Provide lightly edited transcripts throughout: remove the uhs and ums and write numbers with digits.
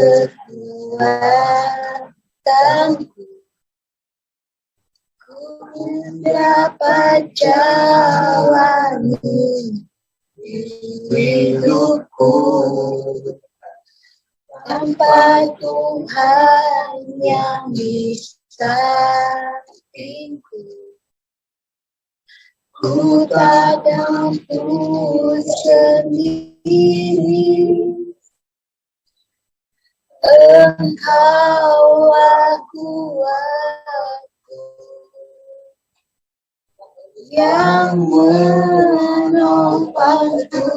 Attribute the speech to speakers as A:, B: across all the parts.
A: kekuatanku. Ku dapat jalani hidupku tanpa Tuhan yang di sampingku. Ku tak mampu sendiri, Engkaulah kuatku yang menopangku.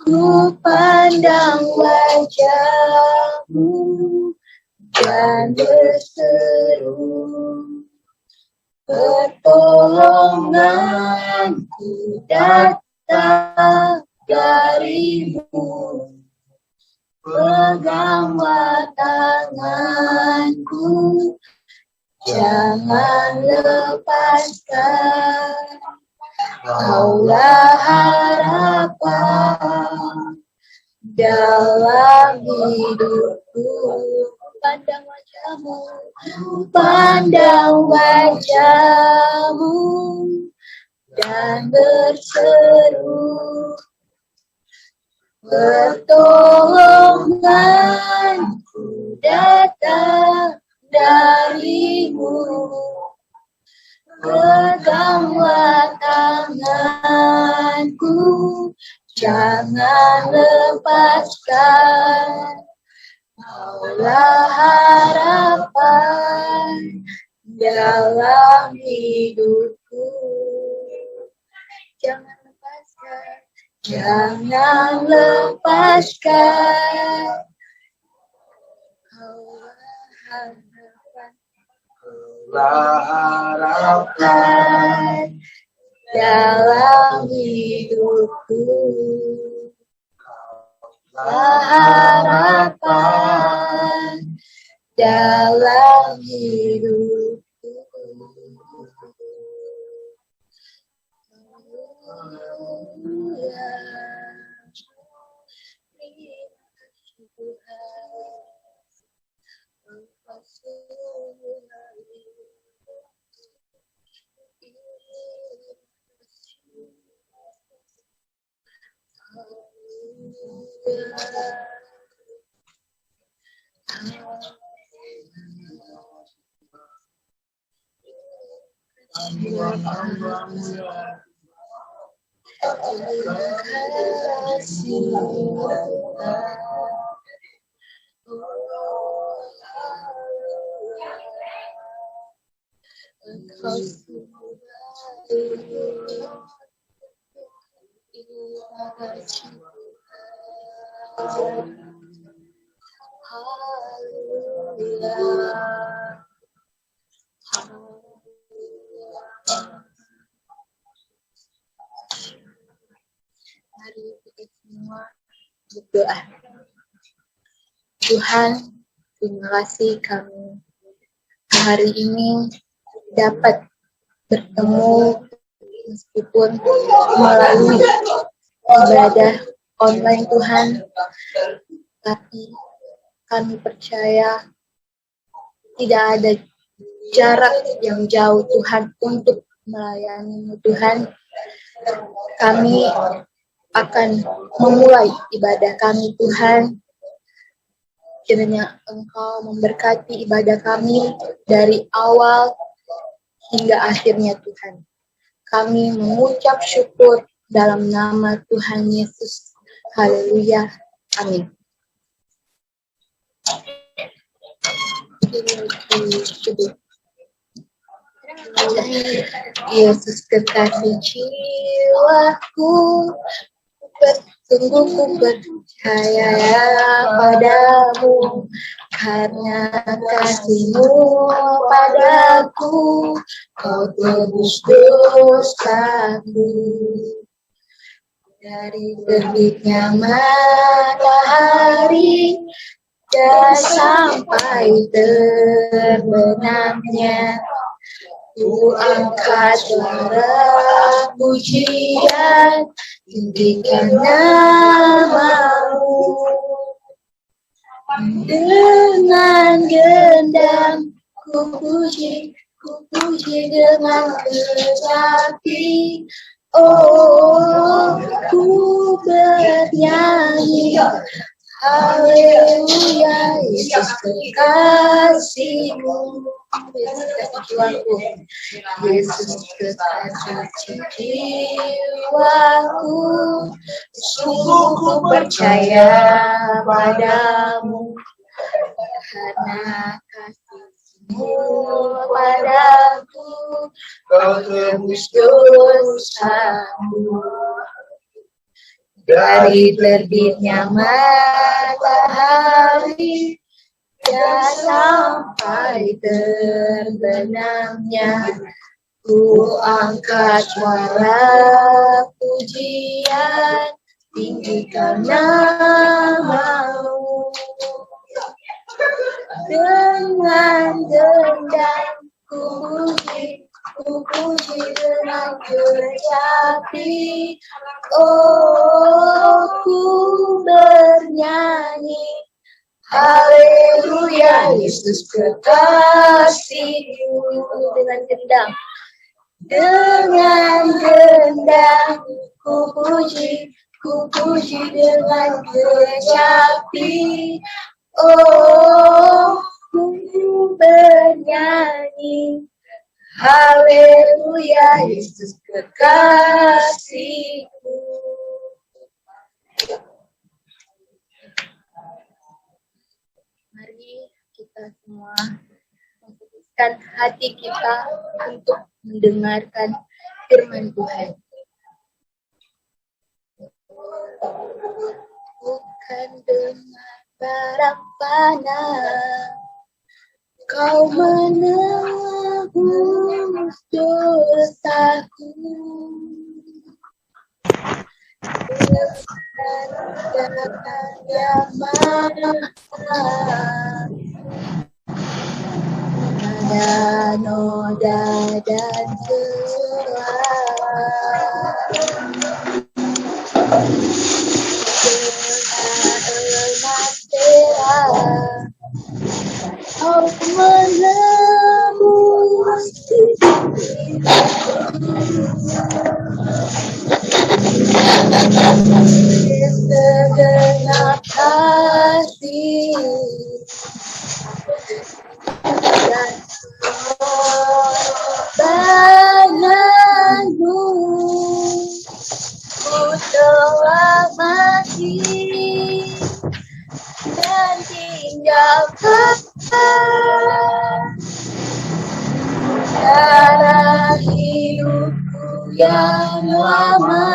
A: Ku pandang wajah-Mu dan berseru, pertolonganku datang dari-Mu. Peganglah tanganku, jangan lepaskan. Kaulah harapan dalam hidupku. Pandang wajah-Mu, pandang wajah-Mu dan berseru, pertolonganku datang dari-Mu. Peganglah tanganku, jangan lepaskan. Kaulah harapan dalam hidupku. Jangan lepaskan, jangan lepaskan. Kaulah harapan dalam hidupku. Harapan dalam hidupku. Mari kita semua berdoa. Tuhan, terima kasih kami hari ini dapat bertemu meskipun melalui ibadah online Tuhan, tapi kami percaya tidak ada jarak yang jauh Tuhan untuk melayani Tuhan. Kami akan memulai ibadah kami Tuhan. Kiranya Engkau memberkati ibadah kami dari awal hingga akhirnya Tuhan. Kami mengucap syukur dalam nama Tuhan Yesus. Haleluya. Amin. Yesus kekasih jiwaku, sungguh ku percaya padamu, karena kasih-Mu padaku, Kau tebus dosaku. Dari terbitnya matahari dan sampai terbenamnya, Ku angkat suara pujian, tinggikan nama-Mu. Dengan gendang ku puji dengan kecapi. Oh, ku bernyanyi, haleluya, Yesus kekasihmu, Yesus kekasihku, Yesus kekasih jiwaku, sungguh ku percaya padamu, karena kasihmu padaku, kau tebus dosamu. Dari terbitnya matahari dan sampai terbenamnya, ku angkat suara pujian, tinggikan namamu. Dengan gendang ku puji dengan kecapi. Oh, ku bernyanyi, haleluya, Yesus kekasihmu. Dengan gendang ku puji dengan kecapi. Oh, ku bernyanyi, haleluya, Yesus kekasihmu. Mari kita semua memfokuskan hati kita untuk mendengarkan firman Tuhan. Bukan dengan barang panah kau menebus dosaku, dengan darah yang mahal, ada noda dan celah, emas perak, kau menebus segenap kasih dan pengorbananmu, ku telah mati dan tinggalkan cara hidupku yang lama.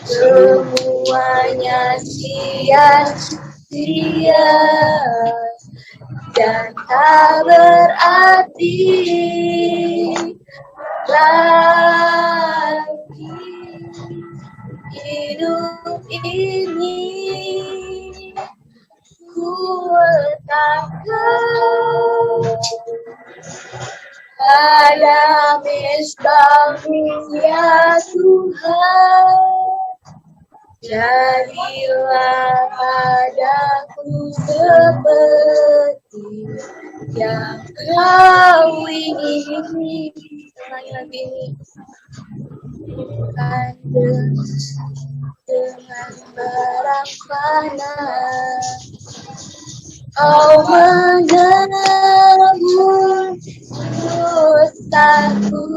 A: Semuanya sia-sia dan tak berarti lagi hidup ini. Ku letakkan pada mezbah-Mu ya Tuhan. Jadilah padaku seperti yang Kau ingini. Ulangi lagi ini. Bukan dengan barang panah Kau menebus dosaku.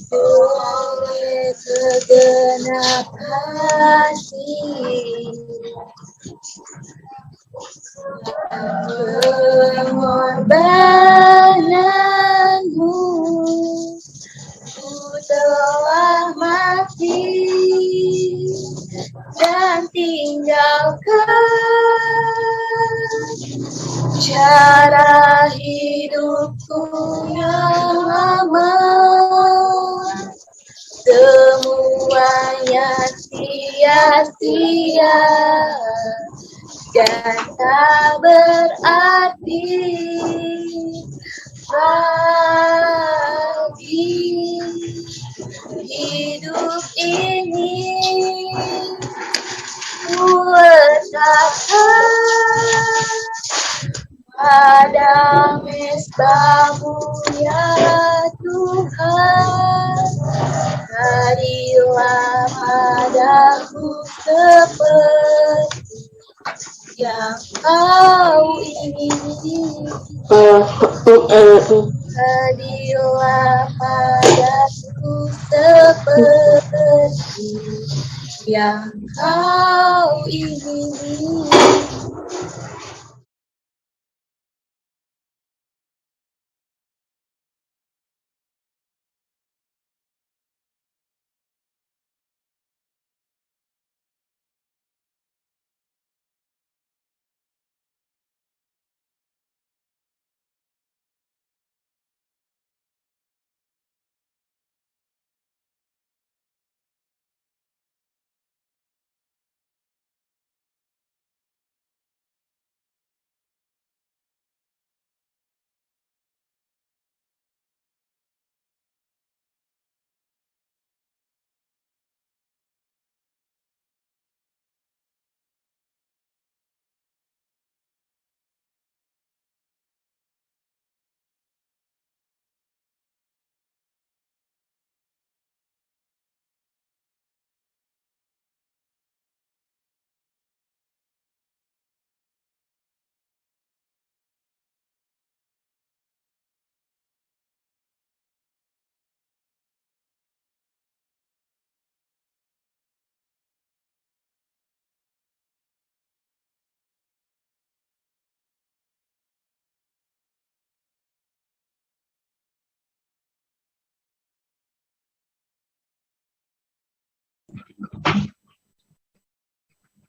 A: Oleh segenap kasih pengorbananmu, ku telah mati dan tinggalkan cara hidupku yang lama. Semuanya sia-sia dan tak berarti lagi hidup ini. bangun ya Tuhan, berilah padaku seperti yang Kau ingini. Berilah padaku seperti yang Kau ingini.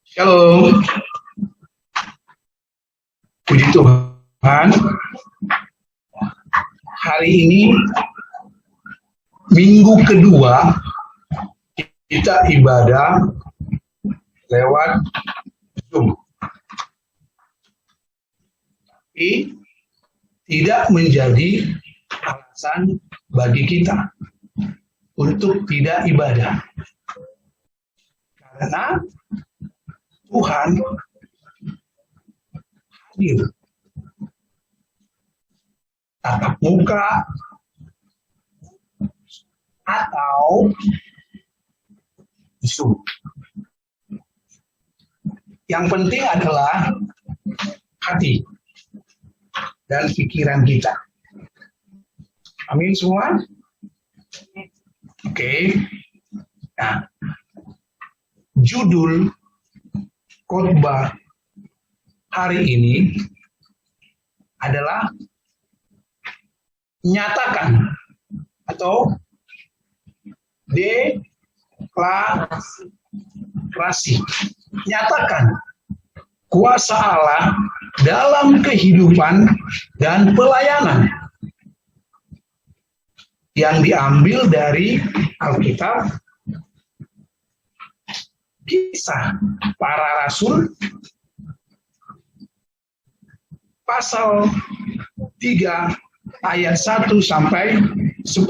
B: Shalom, puji Tuhan. Hari ini minggu kedua kita ibadah lewat Zoom. Tapi tidak menjadi alasan bagi kita untuk tidak ibadah. Karena Tuhan hadir tatap muka atau Zoom. Yang penting adalah hati dan pikiran kita. Amin semua? Oke. Nah, judul khotbah hari ini adalah nyatakan atau deklarasi. Nyatakan kuasa Allah dalam kehidupan dan pelayanan yang diambil dari Alkitab, Kisah Para Rasul, pasal 3 ayat 1 sampai 10.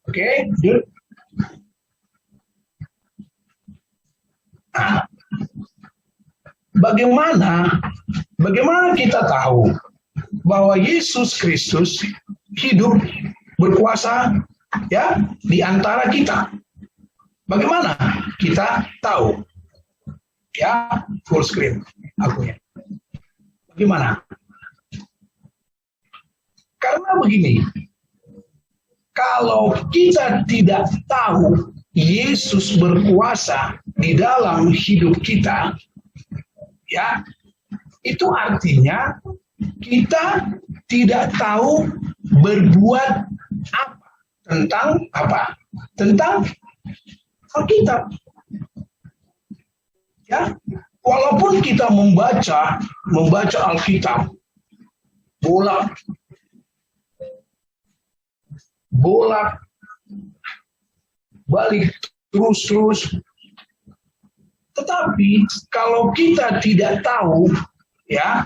B: Oke, good. Nah, bagaimana kita tahu bahwa Yesus Kristus hidup berkuasa ya di antara kita? Bagaimana kita tahu? Ya, full screen akunya. Bagaimana? Karena begini, kalau kita tidak tahu Yesus berkuasa di dalam hidup kita, ya, itu artinya kita tidak tahu berbuat apa tentang Alkitab. Ya, walaupun kita membaca Alkitab bolak balik terus, tetapi kalau kita tidak tahu ya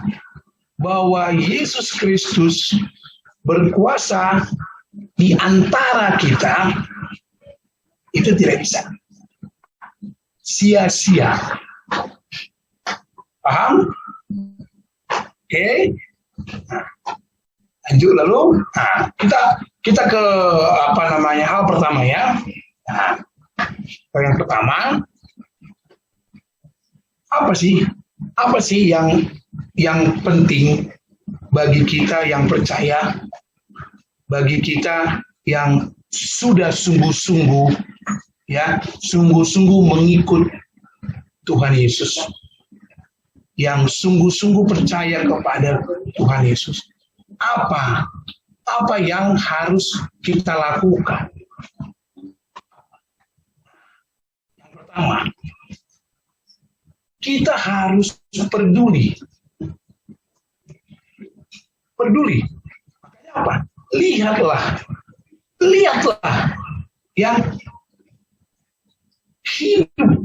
B: bahwa Yesus Kristus berkuasa di antara kita, itu tidak bisa. Sia-sia. Paham? Oke. Nah, lanjut lalu, kita ke hal pertama ya. Nah, yang pertama, apa sih yang penting bagi kita yang percaya, bagi kita yang sudah sungguh-sungguh mengikut Tuhan Yesus, yang sungguh-sungguh percaya kepada Tuhan Yesus. Apa yang harus kita lakukan? Yang pertama, kita harus peduli. Makanya apa? Lihatlah yang hidup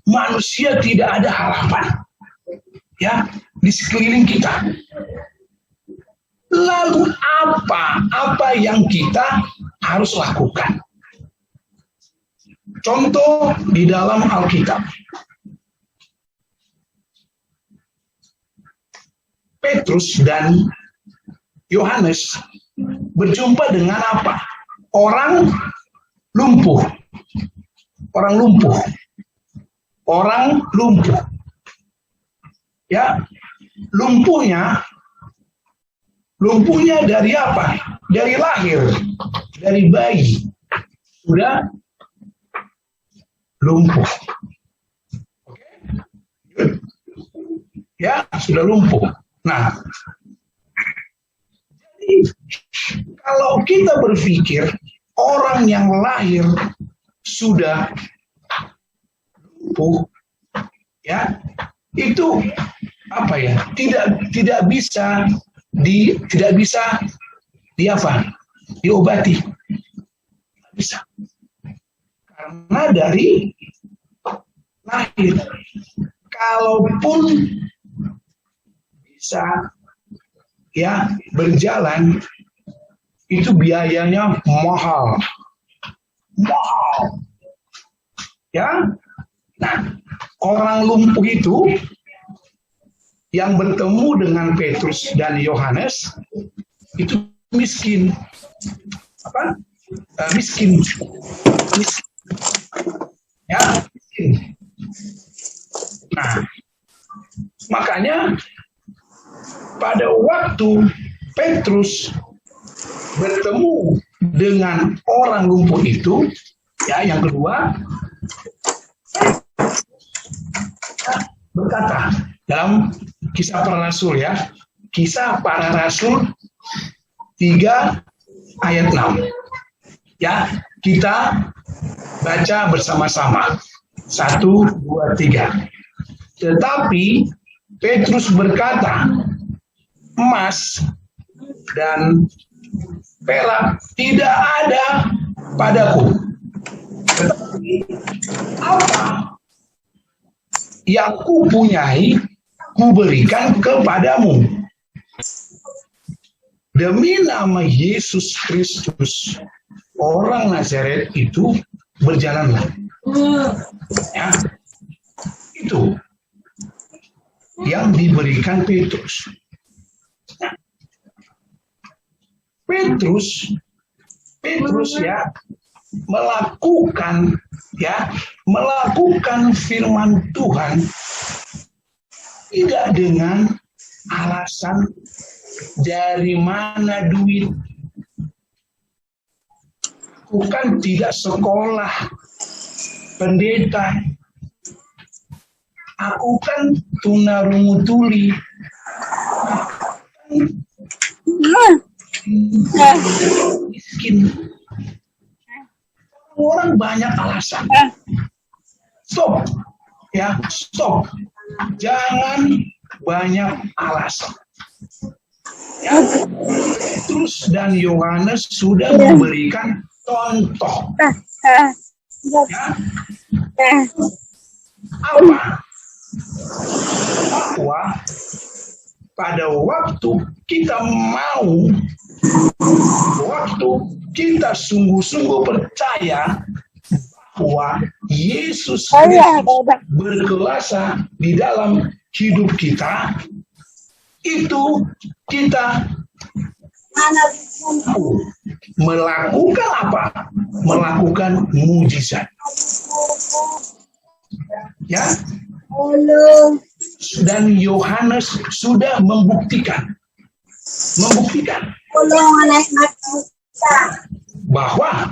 B: manusia tidak ada harapan ya di sekeliling kita. Lalu apa yang kita harus lakukan? Contoh di dalam Alkitab. Petrus dan Yohanes berjumpa dengan apa? Orang lumpuh. Ya, lumpuhnya dari apa? Dari lahir, dari bayi. Sudah lumpuh. Oke. Ya, sudah lumpuh. Nah, jadi kalau kita berpikir orang yang lahir sudah lumpuh, ya itu apa ya? Tidak bisa diobati, tidak bisa, karena dari lahir. Kalaupun bisa ya berjalan, itu biayanya mahal ya. Nah, orang lumpuh itu yang bertemu dengan Petrus dan Yohanes itu miskin. Miskin ya, miskin. Nah, makanya pada waktu Petrus bertemu dengan orang lumpuh itu, ya yang kedua, berkata dalam Kisah Para Rasul ya, Kisah Para Rasul 3 ayat 6. Ya, kita baca bersama-sama. 1, 2, 3. Tetapi Petrus berkata, emas dan perak tidak ada padaku, tetapi apa yang kupunyai kuberikan kepadamu. Demi nama Yesus Kristus, orang Nazaret itu, berjalanlah. Ya, itu yang diberikan Petrus. Nah, Petrus ya melakukan firman Tuhan tidak dengan alasan dari mana duit. Aku kan tidak sekolah pendeta. Aku kan tunarungu tuli. Miskin. Orang banyak alasan. Stop. Ya, stop. Jangan banyak alasan. Ya. Petrus dan Yohanes sudah memberikan contoh. Ya. Apa? Bahwa pada waktu kita kita sungguh-sungguh percaya bahwa Yesus Kristus berkuasa di dalam hidup kita, itu kita melakukan apa? Melakukan mujizat. Ya. Dan Yohanes sudah membuktikan bahwa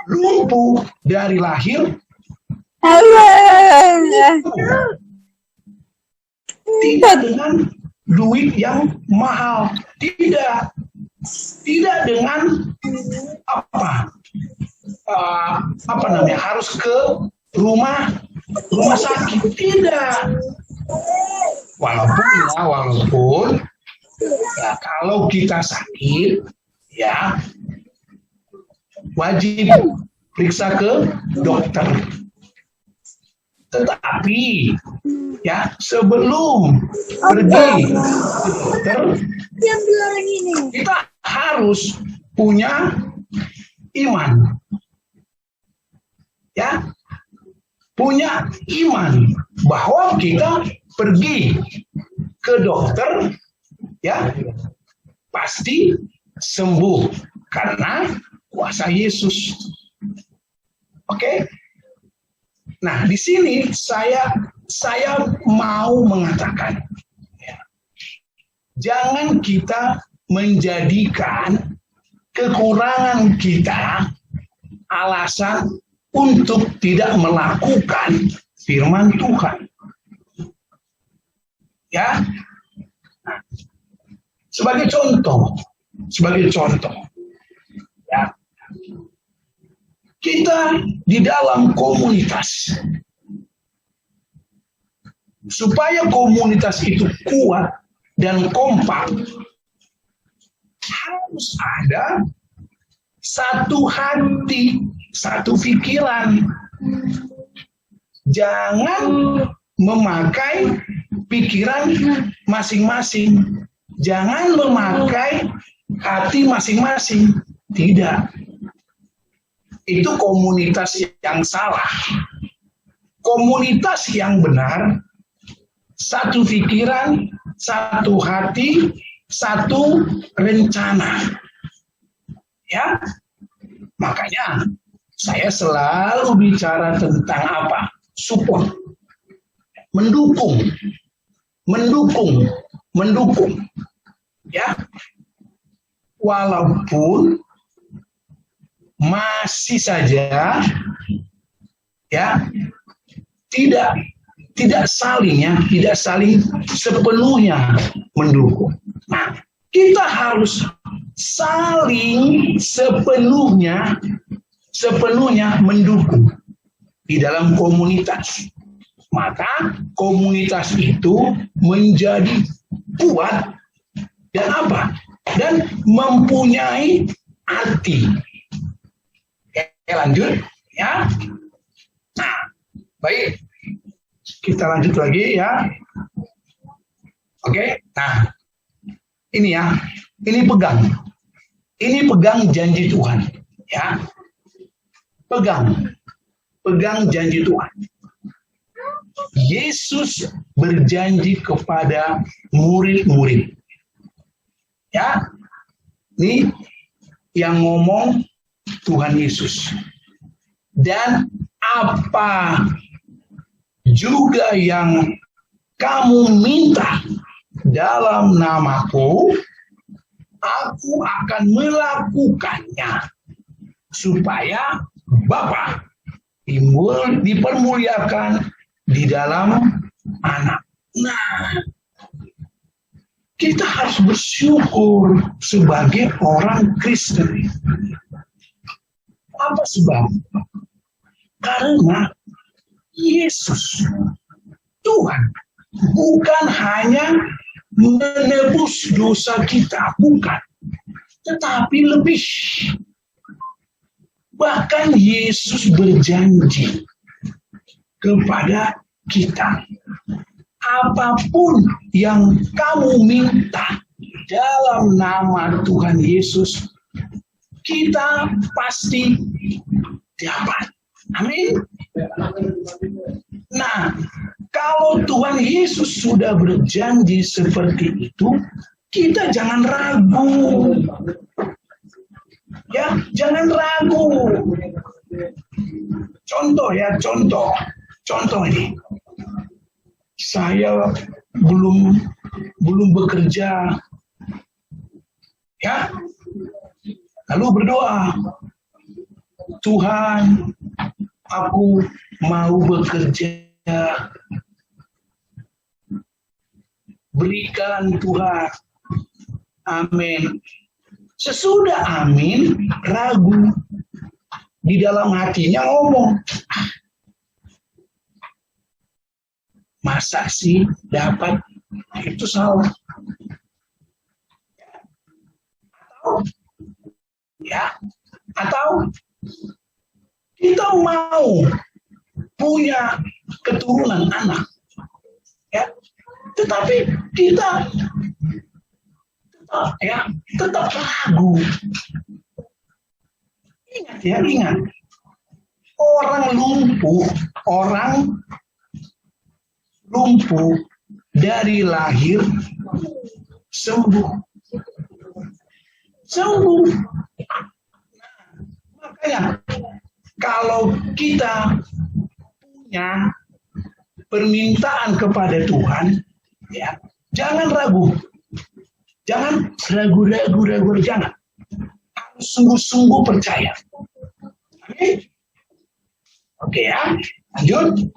B: lumpuh dari lahir tidak dengan duit yang mahal, tidak dengan apa namanya, harus ke rumah sakit, tidak. Walaupun ya, kalau kita sakit ya wajib periksa ke dokter. Tetapi ya sebelum pergi ke dokter, kita harus punya iman. Ya, punya iman bahwa kita pergi ke dokter ya pasti sembuh karena kuasa Yesus. Oke? Nah, di sini saya mau mengatakan, ya, jangan kita menjadikan kekurangan kita alasan untuk tidak melakukan firman Tuhan. Ya, nah, sebagai contoh, ya, kita di dalam komunitas, supaya komunitas itu kuat dan kompak, harus ada satu hati, satu pikiran. Jangan memakai pikiran masing-masing. Jangan memakai hati masing-masing. Tidak. Itu komunitas yang salah. Komunitas yang benar, satu pikiran, satu hati, satu rencana. Ya, makanya saya selalu bicara tentang apa? Support, mendukung. Ya, walaupun masih saja ya tidak saling sepenuhnya mendukung. Nah, kita harus saling sepenuhnya mendukung di dalam komunitas. Maka komunitas itu menjadi kuat dan apa? Dan mempunyai arti. Oke, lanjut ya. Nah, baik. Kita lanjut lagi ya. Oke. Nah, ini ya. Ini pegang janji Tuhan, ya. Pegang janji Tuhan. Yesus berjanji kepada murid-murid. Ya. Ini yang ngomong Tuhan Yesus. Dan apa juga yang kamu minta dalam namaku, aku akan melakukannya, supaya Bapa dipermuliakan di dalam anak. Nah, kita harus bersyukur sebagai orang Kristen. Apa sebab? Karena Yesus, Tuhan, bukan hanya menebus dosa kita, bukan. Tetapi lebih. Bahkan Yesus berjanji kepada kita, apapun yang kamu minta dalam nama Tuhan Yesus, kita pasti dapat. Amin. Nah, kalau Tuhan Yesus sudah berjanji seperti itu, kita jangan ragu. Ya, jangan ragu. Contoh ini. Saya belum bekerja. Ya. Lalu berdoa, Tuhan, aku mau bekerja. Berikan Tuhan. Amin. Sesudah amin, ragu. Di dalam hatinya ngomong, masa sih dapat? Itu salah. Atau kita mau punya keturunan anak, ya, tetapi kita tetap ragu. Ingat, orang lumpuh dari lahir sembuh. Makanya kalau kita punya permintaan kepada Tuhan, ya, jangan ragu. Jangan ragu-ragu, jangan. Harus sungguh-sungguh percaya. Amin. Oke ya, lanjut.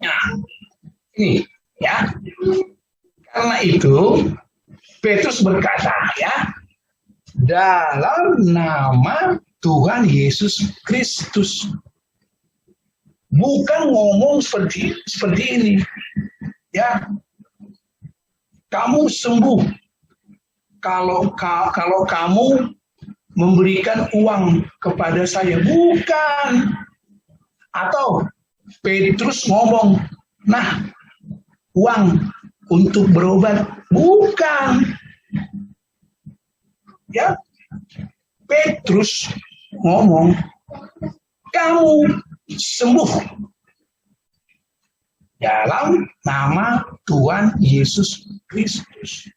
B: Nah, ini ya. Karena itu Petrus berkata, ya, dalam nama Tuhan Yesus Kristus. Bukan ngomong seperti ini. Ya. Kamu sembuh kalau kamu memberikan uang kepada saya. Bukan. Atau Petrus ngomong, nah, uang untuk berobat. Bukan. Ya. Petrus ngomong, kamu sembuh dalam nama Tuhan Yesus Kristus.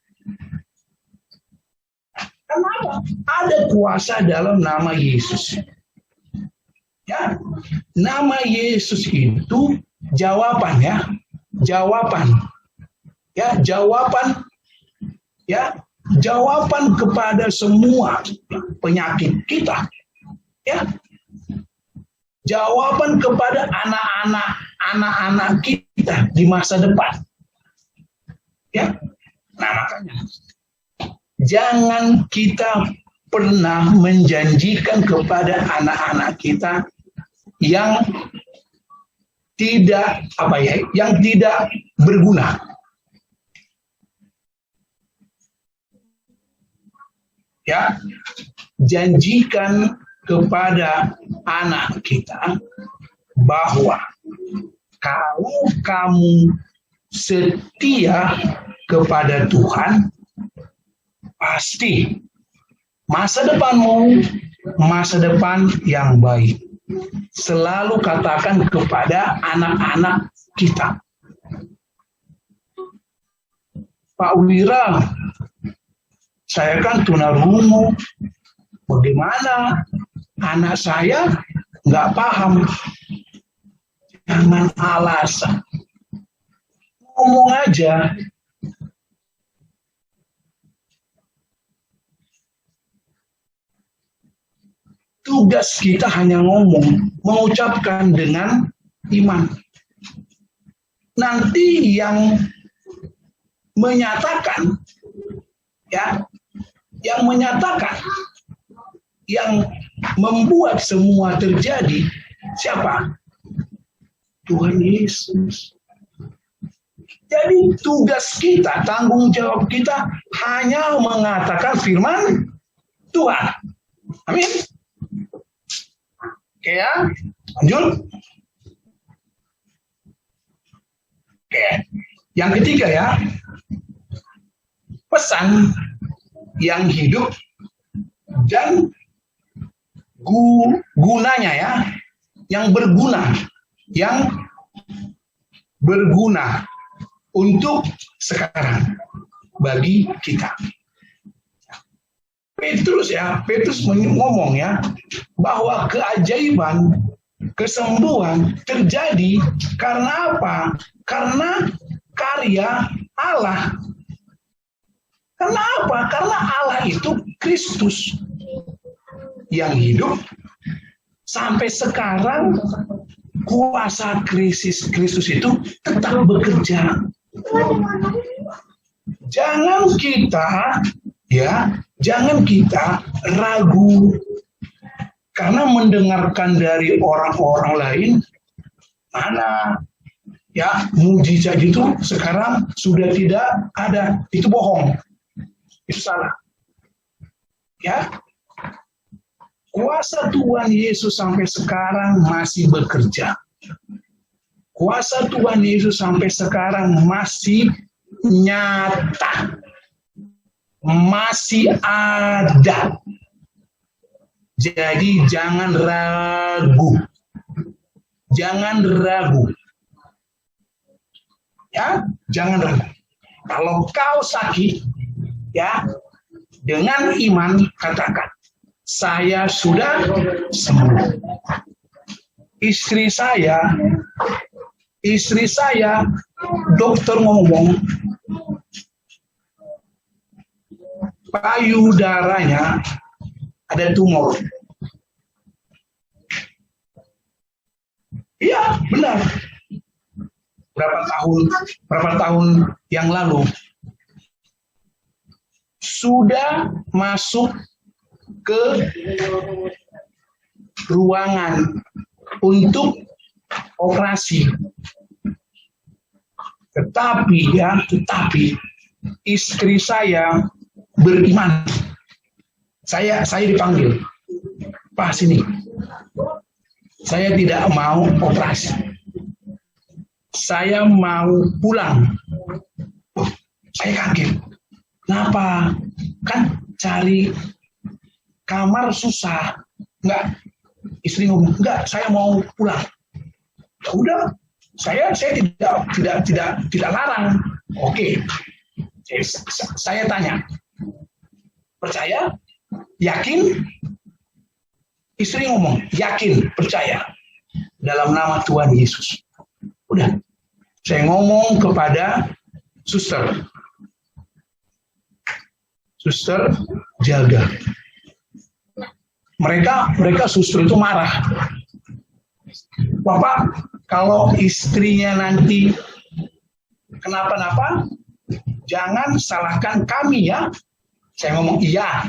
B: Kenapa? Ada kuasa dalam nama Yesus. Ya, nama Yesus itu jawaban, ya, jawaban kepada semua penyakit kita. Ya. Jawaban kepada anak-anak kita di masa depan. Ya. Nah, makanya jangan kita pernah menjanjikan kepada anak-anak kita yang tidak berguna. Ya, janjikan kepada anak kita bahwa kalau kamu setia kepada Tuhan, pasti masa depanmu masa depan yang baik. Selalu katakan kepada anak-anak kita, Pak Wira, saya kan tunarungu, bagaimana anak saya nggak paham? Jangan alasan, ngomong aja. Tugas kita hanya ngomong, mengucapkan dengan iman. Nanti yang menyatakan, ya, yang membuat semua terjadi, siapa? Tuhan Yesus. Jadi tugas kita, tanggung jawab kita hanya mengatakan firman Tuhan. Amin. Oke ya, lanjut. Oke, yang ketiga ya, pesan yang hidup dan gunanya ya. yang berguna untuk sekarang bagi kita. Petrus ngomong ya, bahwa keajaiban, kesembuhan terjadi karena apa? Karena karya Allah. Karena apa? Karena Allah itu Kristus yang hidup sampai sekarang. Kuasa Kristus itu tetap bekerja. Jangan kita ragu karena mendengarkan dari orang-orang lain, mana ya mujizat itu sekarang sudah tidak ada, itu bohong, itu salah. Ya, kuasa Tuhan Yesus sampai sekarang masih bekerja. Kuasa Tuhan Yesus sampai sekarang masih nyata, masih ada. Jadi jangan ragu. Ya, jangan ragu. Kalau kau sakit, ya, dengan iman katakan, saya sudah sembuh. Istri saya, dokter ngomong, payudaranya ada tumor. Iya, benar. Berapa tahun yang lalu sudah masuk ke ruangan untuk operasi. Tetapi istri saya beriman. Saya dipanggil, Pak sini. Saya tidak mau operasi. Saya mau pulang. Saya kaget. Kenapa? Kan cari kamar susah. Enggak. Istri ngomong, enggak, saya mau pulang. Ya udah, saya tidak larang. Oke. Saya tanya. Percaya? Yakin? Istri ngomong, yakin, percaya. Dalam nama Tuhan Yesus. Udah. Saya ngomong kepada suster. Suster jaga. Mereka suster itu marah. Bapak, kalau istrinya nanti kenapa-napa, jangan salahkan kami ya. Saya ngomong iya.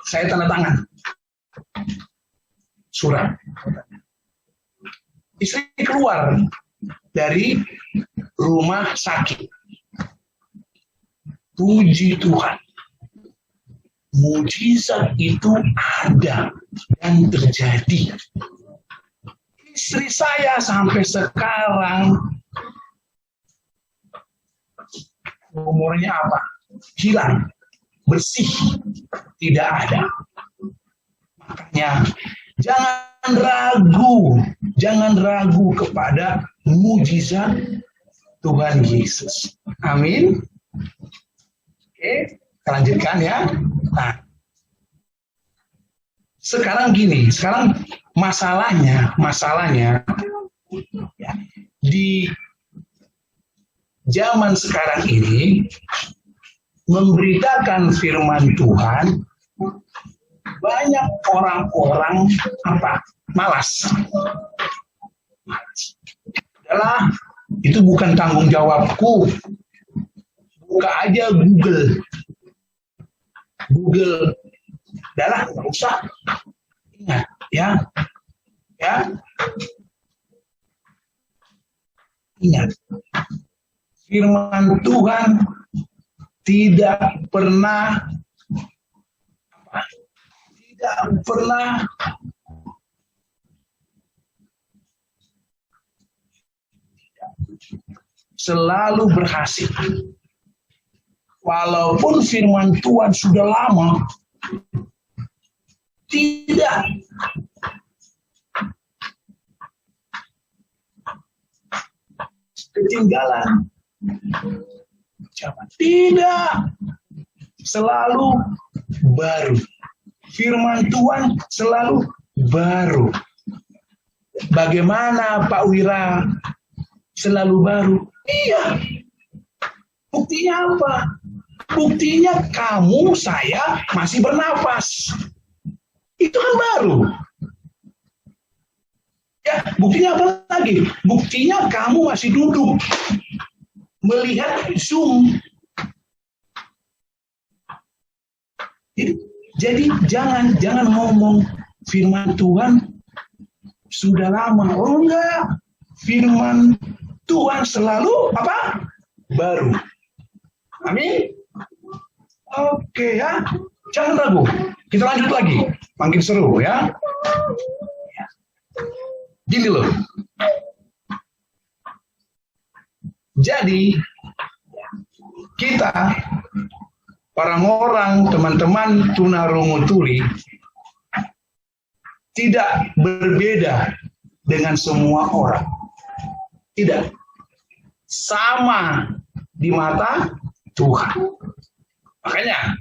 B: Saya tanda tangan. Surat. Istri keluar dari rumah sakit. Puji Tuhan. Mujizat itu ada dan terjadi. Istri saya sampai sekarang umurnya apa? Hilang, bersih, tidak ada. Makanya jangan ragu kepada mujizat Tuhan Yesus. Amin. Oke, kita lanjutkan ya. Nah, sekarang masalahnya ya, di zaman sekarang ini memberitakan firman Tuhan, banyak orang-orang malas. Adalah itu bukan tanggung jawabku. Buka aja Google. Adalah nggak usah. Ingat ya. Ingat. Firman Tuhan tidak pernah selalu berhasil. Walaupun firman Tuhan sudah lama, tidak ketinggalan zaman. Tidak, selalu baru. Firman Tuhan selalu baru. Bagaimana Pak Wira selalu baru? Iya. Buktinya apa? Buktinya kamu, saya masih bernafas. Itu kan baru. Ya, buktinya apa lagi? Buktinya kamu masih duduk melihat Zoom. Jadi jangan ngomong firman Tuhan sudah lama. Oh enggak. Firman Tuhan selalu apa? Baru. Amin. Oke ya. Jangan ragu. Kita lanjut lagi. Makin seru ya. Gini loh. Jadi kita orang-orang teman-teman tunarungu tuli tidak berbeda dengan semua orang. Tidak. Sama di mata Tuhan. Makanya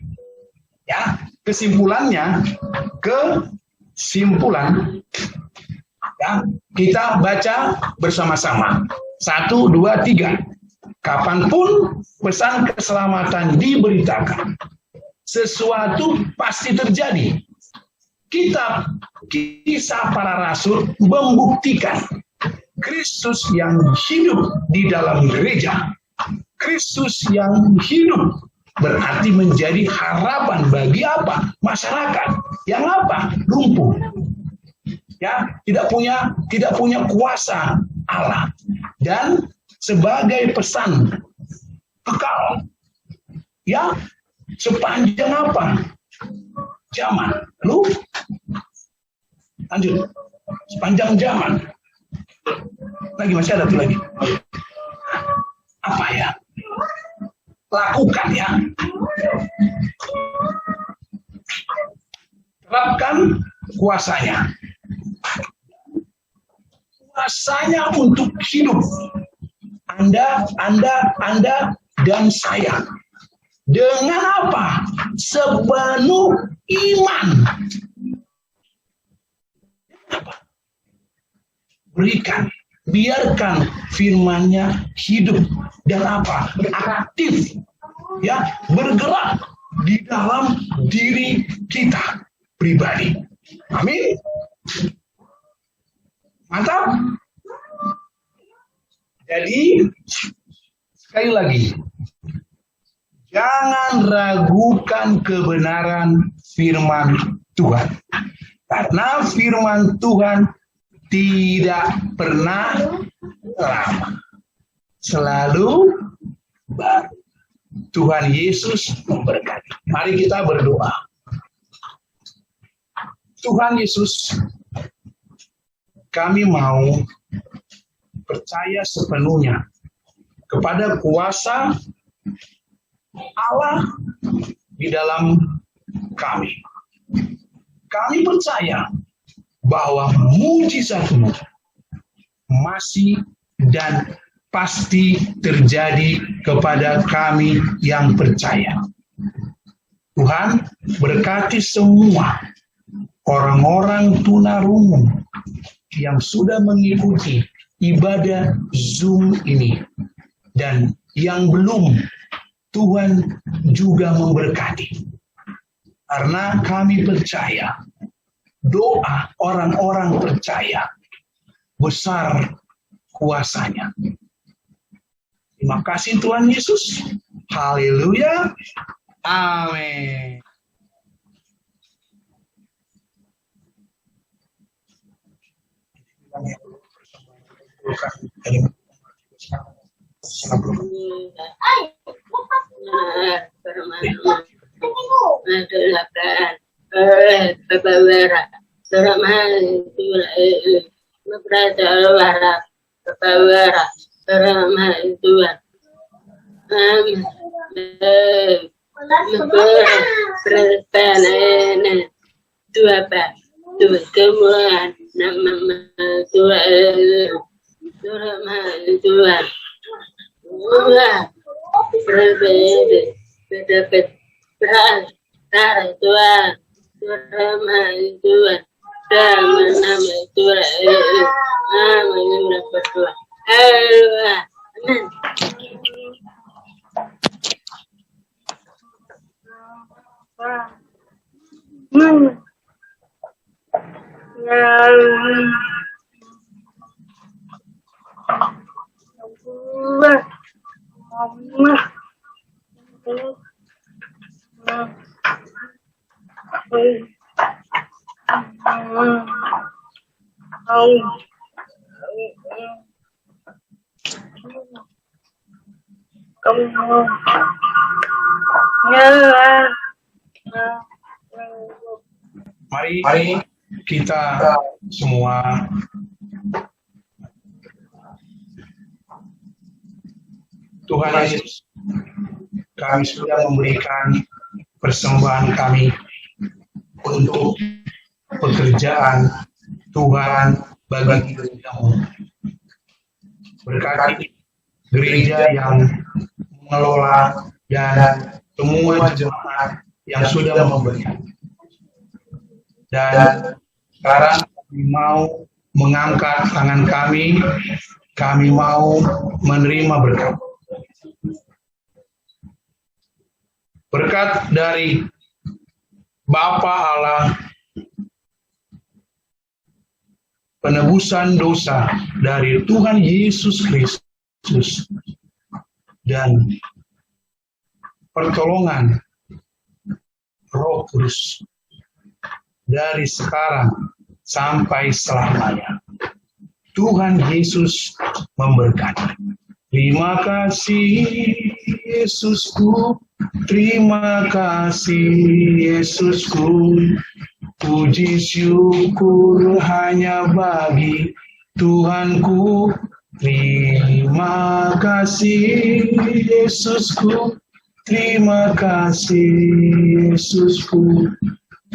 B: ya, kesimpulan ya, kita baca bersama-sama. 1, 2, 3. Kapanpun pesan keselamatan diberitakan, sesuatu pasti terjadi. Kitab Kisah Para Rasul membuktikan Kristus yang hidup di dalam gereja. Kristus yang hidup berarti menjadi harapan bagi apa? Masyarakat yang apa? Lumpuh. Ya, tidak punya kuasa Allah. Dan sebagai pesan kekal, ya, sepanjang apa? Zaman. Lalu lanjut. Sepanjang zaman. Lagi masih ada tuh lagi. Apa ya? Lakukan ya. Terapkan kuasanya. Kuasanya untuk hidup. Anda dan saya. Dengan apa? Sepenuh iman. Berikan, biarkan firman-Nya hidup dan apa? Aktif, ya, bergerak di dalam diri kita pribadi. Amin. Mantap. Jadi sekali lagi, jangan ragukan kebenaran firman Tuhan. Karena firman Tuhan tidak pernah lama. Selalu baru. Tuhan Yesus memberkati. Mari kita berdoa. Tuhan Yesus, kami mau percaya sepenuhnya kepada kuasa Allah di dalam kami. Kami percaya bahwa mujizat-Mu masih dan pasti terjadi kepada kami yang percaya. Tuhan, berkati semua orang-orang tunarungu yang sudah mengikuti ibadah Zoom ini. Dan yang belum, Tuhan juga memberkati. Karena kami percaya, doa orang-orang percaya besar kuasanya. Terima kasih Tuhan Yesus. Haleluya. Amin. Mari kita semua Tuhan Yesus, kami sudah memberikan persembahan kami untuk pekerjaan Tuhan bagi gereja-Mu. Berkati gereja yang mengelola dan semua jemaat yang sudah memberikan. Dan sekarang kami mau mengangkat tangan kami mau menerima berkat. Berkat dari Bapa Allah, penebusan dosa dari Tuhan Yesus Kristus, dan pertolongan Roh Kudus dari sekarang sampai selamanya. Tuhan Yesus memberkati. Terima kasih Yesusku, terima kasih Yesusku. Puji syukur hanya bagi Tuhanku. Terima kasih Yesusku, terima kasih Yesusku.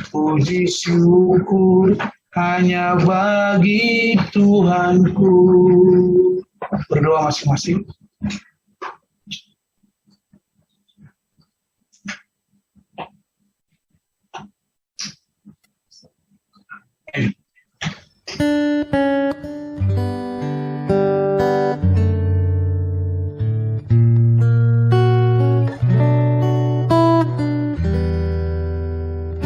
B: Puji syukur hanya bagi Tuhanku. Berdoa masing-masing.